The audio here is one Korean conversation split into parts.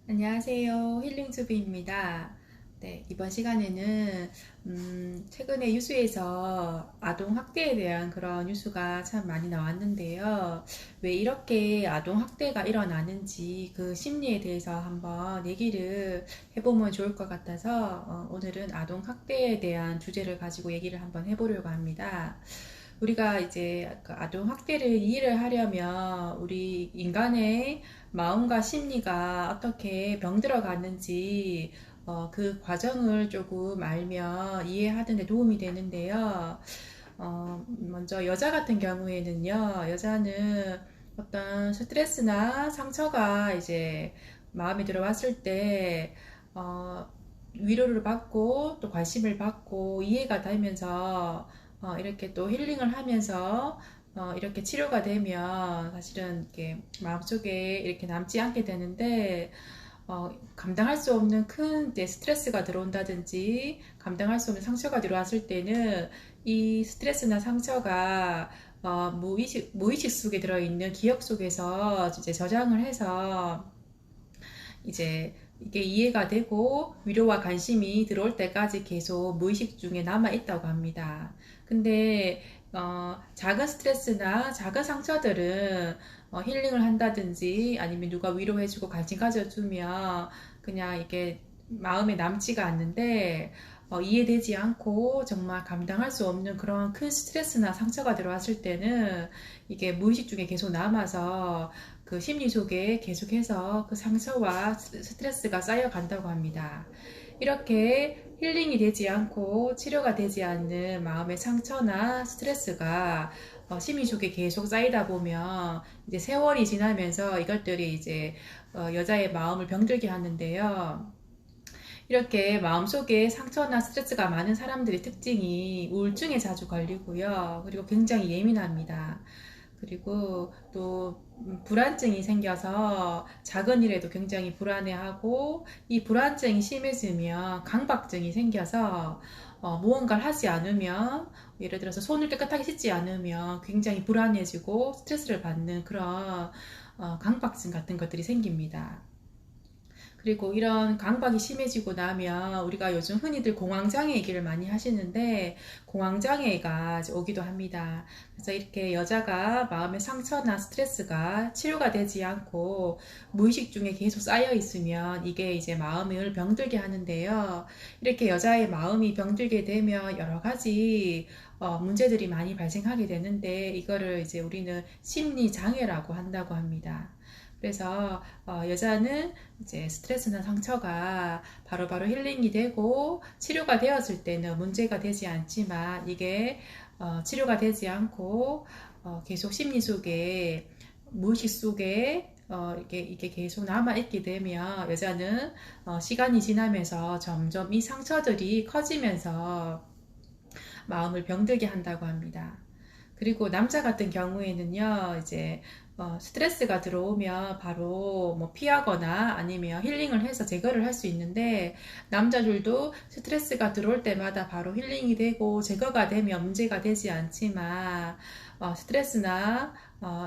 안녕하세요. 힐링주부입니다. 네, 이번 시간에는 최근에 뉴스에서 아동 학대에 대한 그런 뉴스가 참 많이 나왔는데요. 왜 이렇게 아동 학대가 일어나는지 그 심리에 대해서 한번 얘기를 해보면 좋을 것 같아서 오늘은 아동 학대에 대한 주제를 가지고 얘기를 한번 해보려고 합니다. 우리가 이제 그 아동 학대를 이해를 하려면 우리 인간의 마음과 심리가 어떻게 병들어 가는지 그 과정을 조금 알면 이해하는 데 도움이 되는데요. 먼저 여자 같은 경우에는요, 여자는 어떤 스트레스나 상처가 이제 마음에 들어왔을 때, 위로를 받고 또 관심을 받고 이해가 되면서 이렇게 또 힐링을 하면서 이렇게 치료가 되면 사실은 이렇게 마음속에 이렇게 남지 않게 되는데 감당할 수 없는 큰 이제 스트레스가 들어온다든지 감당할 수 없는 상처가 들어왔을 때는 이 스트레스나 상처가 무의식 속에 들어있는 기억 속에서 이제 저장을 해서 이제 이게 이해가 되고 위로와 관심이 들어올 때까지 계속 무의식 중에 남아 있다고 합니다. 근데 작은 스트레스나 작은 상처들은 힐링을 한다든지 아니면 누가 위로해주고 관심 가져주면 그냥 이게 마음에 남지가 않는데 이해되지 않고 정말 감당할 수 없는 그런 큰 스트레스나 상처가 들어왔을 때는 이게 무의식 중에 계속 남아서 그 심리 속에 계속해서 그 상처와 스트레스가 쌓여간다고 합니다. 이렇게 힐링이 되지 않고 치료가 되지 않는 마음의 상처나 스트레스가 심리 속에 계속 쌓이다 보면 이제 세월이 지나면서 이것들이 이제 여자의 마음을 병들게 하는데요. 이렇게 마음속에 상처나 스트레스가 많은 사람들의 특징이 우울증에 자주 걸리고요. 그리고 굉장히 예민합니다. 그리고 또 불안증이 생겨서 작은 일에도 굉장히 불안해하고 이 불안증이 심해지면 강박증이 생겨서 무언가를 하지 않으면 예를 들어서 손을 깨끗하게 씻지 않으면 굉장히 불안해지고 스트레스를 받는 그런 강박증 같은 것들이 생깁니다. 그리고 이런 강박이 심해지고 나면 우리가 요즘 흔히들 공황장애 얘기를 많이 하시는데 공황장애가 오기도 합니다. 그래서 이렇게 여자가 마음의 상처나 스트레스가 치료가 되지 않고 무의식 중에 계속 쌓여 있으면 이게 이제 마음을 병들게 하는데요. 이렇게 여자의 마음이 병들게 되면 여러 가지 문제들이 많이 발생하게 되는데 이거를 이제 우리는 심리장애라고 한다고 합니다. 그래서 여자는 이제 스트레스나 상처가 바로바로 힐링이 되고 치료가 되었을 때는 문제가 되지 않지만 이게 치료가 되지 않고 계속 심리 속에 무의식 속에 이게 계속 남아있게 되면 여자는 시간이 지나면서 점점 이 상처들이 커지면서 마음을 병들게 한다고 합니다. 그리고 남자 같은 경우에는요, 이제 스트레스가 들어오면 바로 뭐 피하거나 아니면 힐링을 해서 제거를 할 수 있는데 남자들도 스트레스가 들어올 때마다 바로 힐링이 되고 제거가 되면 문제가 되지 않지만 스트레스나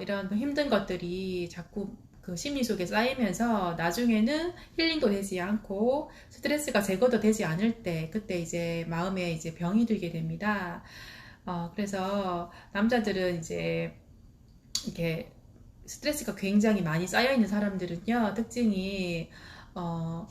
이런 힘든 것들이 자꾸 그 심리 속에 쌓이면서 나중에는 힐링도 되지 않고 스트레스가 제거도 되지 않을 때 그때 이제 마음에 이제 병이 들게 됩니다. 그래서 남자들은 이제 이렇게 스트레스가 굉장히 많이 쌓여 있는 사람들은요, 특징이 어,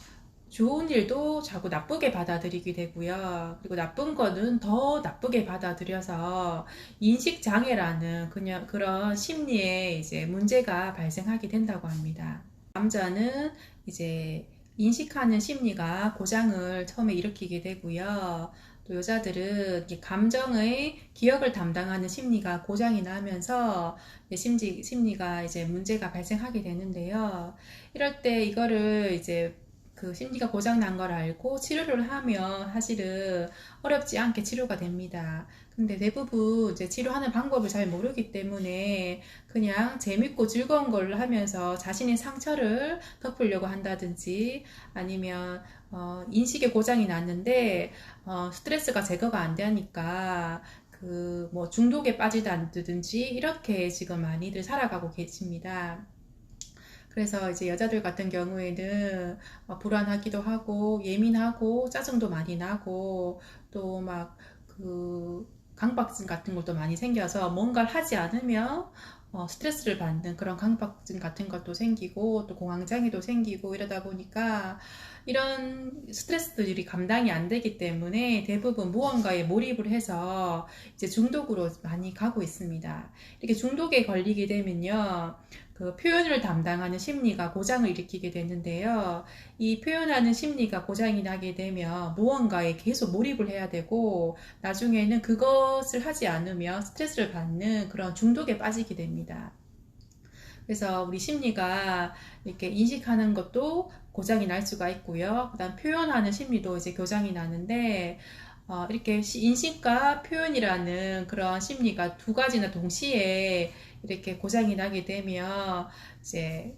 좋은 일도 자꾸 나쁘게 받아들이게 되고요. 그리고 나쁜 거는 더 나쁘게 받아들여서 인식장애라는 그냥 그런 심리에 이제 문제가 발생하게 된다고 합니다. 남자는 이제 인식하는 심리가 고장을 처음에 일으키게 되고요. 또 여자들은 감정의 기억을 담당하는 심리가 고장이 나면서 심리가 이제 문제가 발생하게 되는데요. 이럴 때 이거를 이제 그 심리가 고장 난 걸 알고 치료를 하면 사실은 어렵지 않게 치료가 됩니다. 근데 대부분 이제 치료하는 방법을 잘 모르기 때문에 그냥 재밌고 즐거운 걸로 하면서 자신의 상처를 덮으려고 한다든지 아니면 인식의 고장이 났는데 스트레스가 제거가 안 되니까 그 뭐 중독에 빠지다든지 이렇게 지금 많이들 살아가고 계십니다. 그래서 이제 여자들 같은 경우에는 불안하기도 하고 예민하고 짜증도 많이 나고 또 막 강박증 같은 것도 많이 생겨서 뭔가를 하지 않으면 스트레스를 받는 그런 강박증 같은 것도 생기고 또 공황장애도 생기고 이러다 보니까 이런 스트레스들이 감당이 안 되기 때문에 대부분 무언가에 몰입을 해서 이제 중독으로 많이 가고 있습니다. 이렇게 중독에 걸리게 되면요. 그 표현을 담당하는 심리가 고장을 일으키게 되는데요. 이 표현하는 심리가 고장이 나게 되면 무언가에 계속 몰입을 해야 되고 나중에는 그것을 하지 않으면 스트레스를 받는 그런 중독에 빠지게 됩니다. 그래서 우리 심리가 이렇게 인식하는 것도 고장이 날 수가 있고요. 그다음 표현하는 심리도 이제 고장이 나는데 이렇게 인식과 표현이라는 그런 심리가 두 가지나 동시에 이렇게 고장이 나게 되면 이제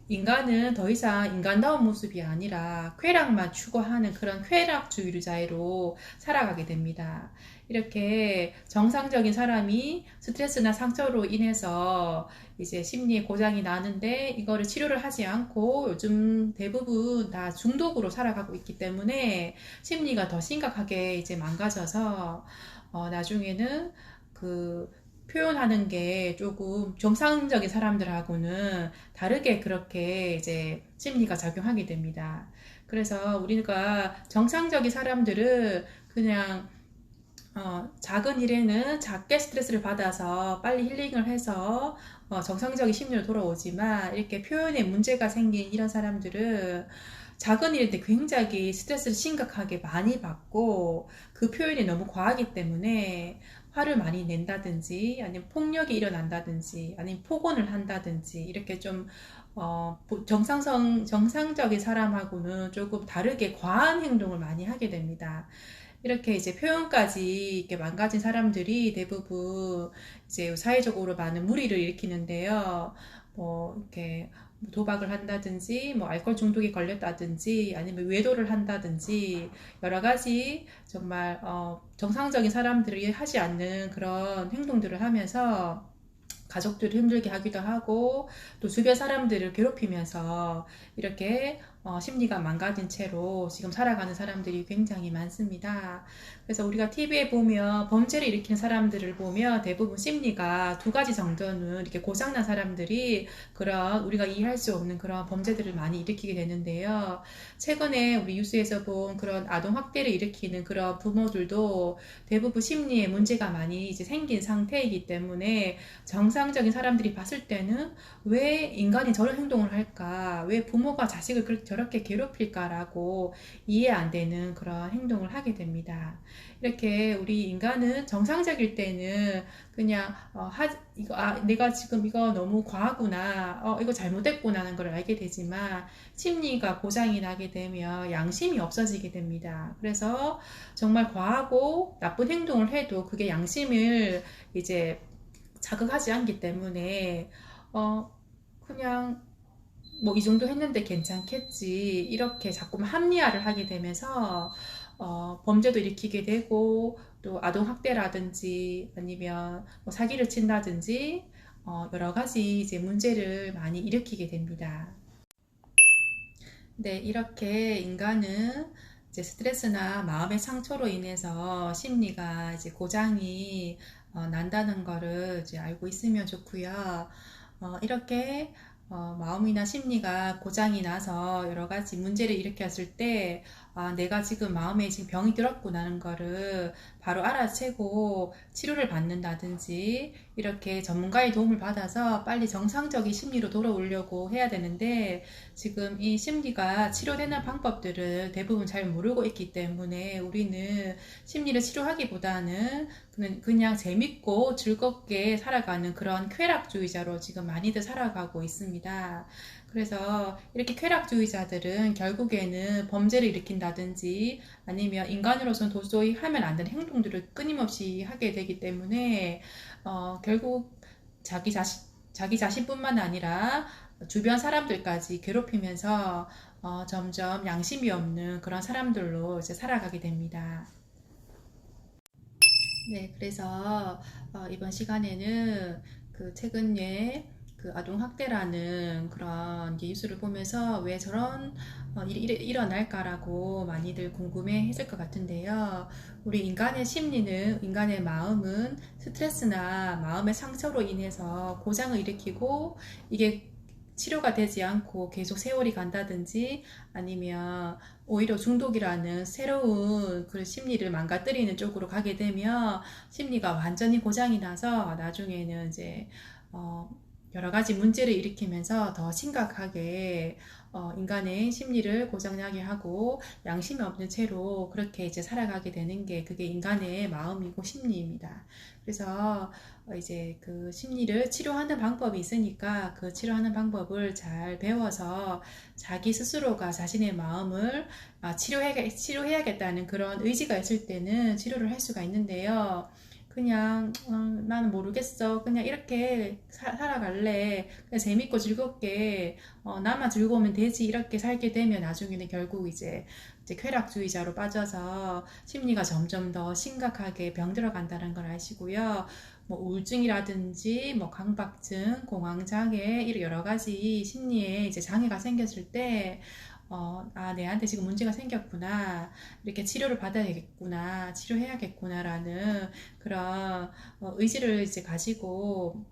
인간은 더 이상 인간다운 모습이 아니라 쾌락만 추구하는 그런 쾌락주의자로 살아가게 됩니다. 이렇게 정상적인 사람이 스트레스나 상처로 인해서 이제 심리에 고장이 나는데 이거를 치료를 하지 않고 요즘 대부분 다 중독으로 살아가고 있기 때문에 심리가 더 심각하게 이제 망가져서 나중에는 표현하는 게 조금 정상적인 사람들하고는 다르게 그렇게 이제 심리가 작용하게 됩니다. 그래서 우리가 정상적인 사람들은 그냥 작은 일에는 작게 스트레스를 받아서 빨리 힐링을 해서 정상적인 심리로 돌아오지만 이렇게 표현에 문제가 생긴 이런 사람들은 작은 일인데 굉장히 스트레스를 심각하게 많이 받고 그 표현이 너무 과하기 때문에 화를 많이 낸다든지 아니면 폭력이 일어난다든지 아니면 폭언을 한다든지 이렇게 좀 정상적인 사람하고는 조금 다르게 과한 행동을 많이 하게 됩니다. 이렇게 이제 표현까지 이렇게 망가진 사람들이 대부분 이제 사회적으로 많은 무리를 일으키는데요. 이렇게 도박을 한다든지, 알코올 중독에 걸렸다든지, 아니면 외도를 한다든지, 여러 가지 정말, 정상적인 사람들이 하지 않는 그런 행동들을 하면서 가족들을 힘들게 하기도 하고 또 주변 사람들을 괴롭히면서 이렇게 심리가 망가진 채로 지금 살아가는 사람들이 굉장히 많습니다. 그래서 우리가 TV에 보면 범죄를 일으키는 사람들을 보면 대부분 심리가 두 가지 정도는 이렇게 고장난 사람들이 그런 우리가 이해할 수 없는 그런 범죄들을 많이 일으키게 되는데요. 최근에 우리 뉴스에서 본 그런 아동 학대를 일으키는 그런 부모들도 대부분 심리에 문제가 많이 이제 생긴 상태이기 때문에 정상적인 사람들이 봤을 때는 왜 인간이 저런 행동을 할까? 왜 부모가 자식을 저렇게 괴롭힐까라고 이해 안 되는 그런 행동을 하게 됩니다. 이렇게 우리 인간은 정상적일 때는 그냥 내가 지금 이거 너무 과하구나, 이거 잘못했구나 하는 걸 알게 되지만 심리가 고장이 나게 되면 양심이 없어지게 됩니다. 그래서 정말 과하고 나쁜 행동을 해도 그게 양심을 이제 자극하지 않기 때문에 그냥 뭐 이 정도 했는데 괜찮겠지 이렇게 자꾸만 합리화를 하게 되면서 범죄도 일으키게 되고 또 아동 학대라든지 아니면 뭐 사기를 친다든지 여러 가지 이제 문제를 많이 일으키게 됩니다. 네, 이렇게 인간은 이제 스트레스나 마음의 상처로 인해서 심리가 이제 고장이 난다는 거를 이제 알고 있으면 좋고요. 이렇게 마음이나 심리가 고장이 나서 여러 가지 문제를 일으켰을 때 내가 지금 마음에 지금 병이 들었구나는 거를 바로 알아채고 치료를 받는다든지 이렇게 전문가의 도움을 받아서 빨리 정상적인 심리로 돌아오려고 해야 되는데 지금 이 심리가 치료되는 방법들을 대부분 잘 모르고 있기 때문에 우리는 심리를 치료하기보다는 그냥 재밌고 즐겁게 살아가는 그런 쾌락주의자로 지금 많이들 살아가고 있습니다. 그래서 이렇게 쾌락주의자들은 결국에는 범죄를 일으킨다든지 아니면 인간으로서는 도저히 하면 안 되는 행동들을 끊임없이 하게 되기 때문에 결국 자기 자신뿐만 아니라 주변 사람들까지 괴롭히면서 점점 양심이 없는 그런 사람들로 이제 살아가게 됩니다. 네, 그래서 이번 시간에는 최근에 그 아동학대라는 그런 뉴스를 보면서 왜 저런 일이 일어날까라고 많이들 궁금해 했을 것 같은데요. 우리 인간의 심리는, 인간의 마음은 스트레스나 마음의 상처로 인해서 고장을 일으키고 이게 치료가 되지 않고 계속 세월이 간다든지 아니면 오히려 중독이라는 새로운 그 심리를 망가뜨리는 쪽으로 가게 되면 심리가 완전히 고장이 나서 나중에는 이제 어, 여러 가지 문제를 일으키면서 더 심각하게 인간의 심리를 고장나게 하고 양심이 없는 채로 그렇게 이제 살아가게 되는 게 그게 인간의 마음이고 심리입니다. 그래서 이제 그 심리를 치료하는 방법이 있으니까 그 치료하는 방법을 잘 배워서 자기 스스로가 자신의 마음을 치료해야겠다는 그런 의지가 있을 때는 치료를 할 수가 있는데요. 그냥 나는 모르겠어. 그냥 이렇게 살아갈래. 그냥 재밌고 즐겁게 나만 즐거우면 되지. 이렇게 살게 되면 나중에는 결국 이제 쾌락주의자로 빠져서 심리가 점점 더 심각하게 병들어 간다는 걸 아시고요. 뭐 우울증이라든지 뭐 강박증, 공황장애 이런 여러 가지 심리에 이제 장애가 생겼을 때 내한테 지금 문제가 생겼구나. 이렇게 치료를 받아야겠구나. 치료해야겠구나라는 그런 의지를 이제 가지고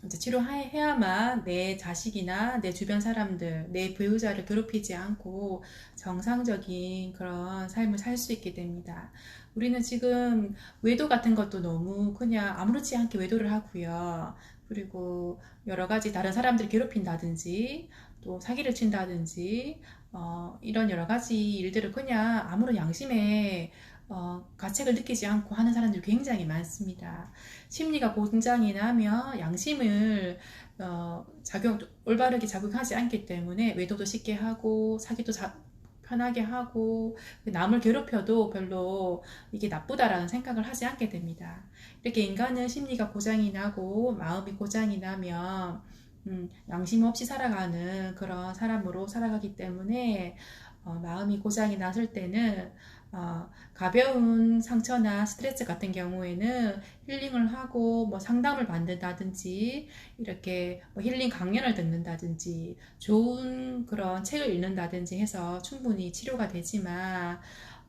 이제 치료해야만 내 자식이나 내 주변 사람들, 내 배우자를 괴롭히지 않고 정상적인 그런 삶을 살 수 있게 됩니다. 우리는 지금 외도 같은 것도 너무 그냥 아무렇지 않게 외도를 하고요. 그리고 여러 가지 다른 사람들을 괴롭힌다든지 또 사기를 친다든지 이런 여러 가지 일들을 그냥 아무런 양심에 가책을 느끼지 않고 하는 사람들이 굉장히 많습니다. 심리가 고장이 나면 양심을 올바르게 작용하지 않기 때문에 외도도 쉽게 하고 사기도 편하게 하고 남을 괴롭혀도 별로 이게 나쁘다라는 생각을 하지 않게 됩니다. 이렇게 인간은 심리가 고장이 나고 마음이 고장이 나면 양심 없이 살아가는 그런 사람으로 살아가기 때문에 마음이 고장이 났을 때는 가벼운 상처나 스트레스 같은 경우에는 힐링을 하고 뭐 상담을 받는다든지 이렇게 뭐 힐링 강연을 듣는다든지 좋은 그런 책을 읽는다든지 해서 충분히 치료가 되지만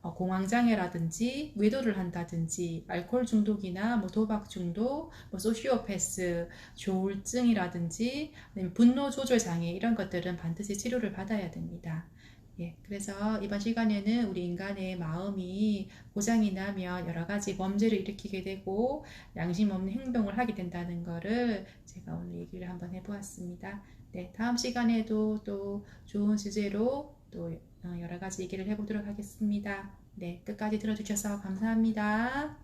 공황장애라든지 외도를 한다든지 알코올 중독이나 뭐 도박 중독, 뭐 소시오패스, 조울증이라든지 아니면 분노 조절 장애 이런 것들은 반드시 치료를 받아야 됩니다. 예, 그래서 이번 시간에는 우리 인간의 마음이 고장이 나면 여러 가지 범죄를 일으키게 되고 양심 없는 행동을 하게 된다는 거를 제가 오늘 얘기를 한번 해보았습니다. 네, 다음 시간에도 또 좋은 주제로 또 여러 가지 얘기를 해보도록 하겠습니다. 네, 끝까지 들어주셔서 감사합니다.